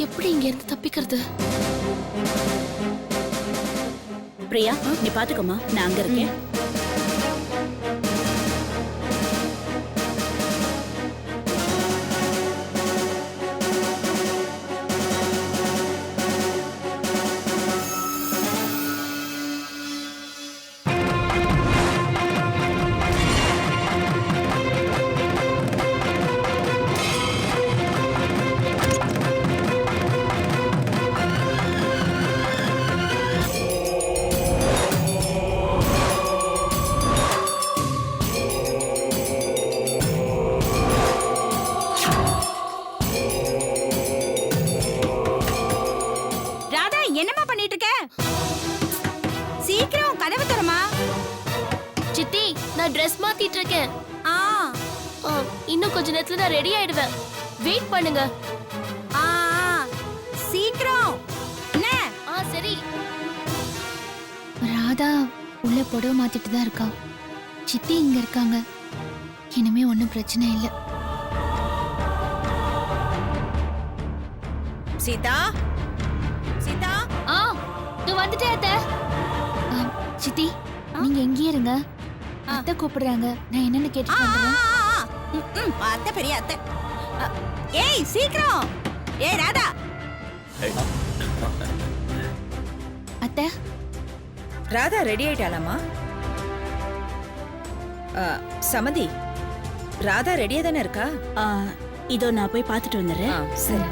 எப்படி இங்க இருந்து தப்பிக்கிறது? பிரியா, நீ பாத்துக்கோமா, நான் அங்க இருக்கேன். என்னமா பண்ணிட்டு இருக்க? சீக்கிரம் கதவு திறமா. சித்தி, நான் ட்ரெஸ் மாத்திட்டு இருக்கேன். இன்னும் கொஞ்ச நேரத்துல நான் ரெடி ஆயிடுவேன். வெயிட் பண்ணுங்க. சீக்கிரம். என்ன? சரி. ராதா உள்ள புடவை மாத்திட்டு தான் இருக்கா. சித்தி இங்க இருக்காங்க. இனிமே ஒன்னும் பிரச்சனை இல்ல. சீதா, சீதா. நான் வந்துட்டேன் அத்தை. சித்தி, நீங்க எங்கேயே இருங்க. அத்தை கூப்பிடுறாங்க. நான் என்னன்னு கேட்டு வந்துடுறேன். அத்தை பெரிய அத்தை. ஏய் சீக்கிரம். ஏய் ராதா. அத்தை. ராதா ரெடி ஆயிட்டாளாமா? சமதி, ராதா ரெடியா தானே இருக்கா? இதோ நான் போய் பார்த்துட்டு வந்துடுறேன். சரி.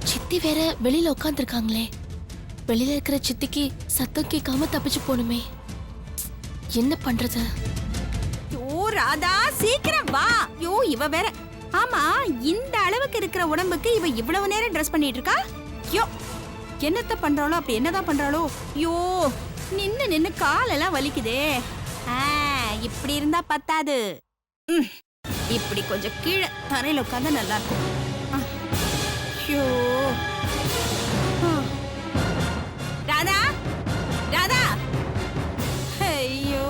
சித்தி வேற வெளியில உட்காந்துருக்காங்களே. வெளியில இருக்கிற சித்திக்கு சத்தம் கேட்காம தப்பிச்சு போணுமே. என்ன பண்றது? ஓ ராதா, சீக்கிரம் வா. யோ இவ வேற. ஆமா, இந்த அளவுக்கு இருக்கிற உடம்புக்கு இவ இவ்வளவு நேரம் ட்ரெஸ் பண்ணிட்டு இருக்கா? யோ, என்னத்த பண்றாளோ? அப்படி என்னதான் பண்றாளோ? யோ, நின்னு நின்னு காலெல்லாம் வலிக்குதே. இப்படி இருந்தா பத்தாது. இப்படி கொஞ்சம் கீழே தரையில உட்கார்ந்தா நல்லா இருக்கும். யோ, ராதா, ராதா. ஐயோ,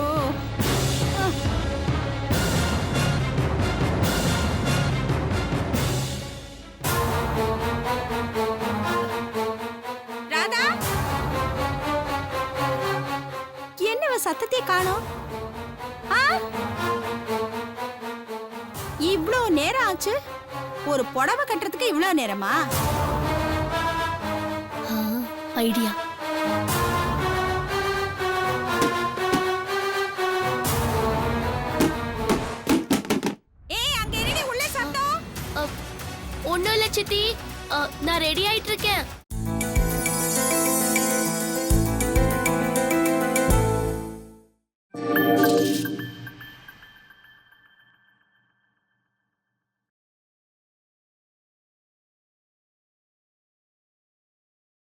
ராதா. என்னவ சத்தத்தை காணோம்? இவ்ளோ நேரம் ஆச்சு. ஒரு புடவை கட்டுறதுக்கு இவ்ளோ நேரமா? ஐடியா. ஏய், அங்க என்னடி உள்ள சத்தம்? ஒண்ணும் இல்ல சித்தி, நான் ரெடி ஆயிட்டு இருக்கேன்.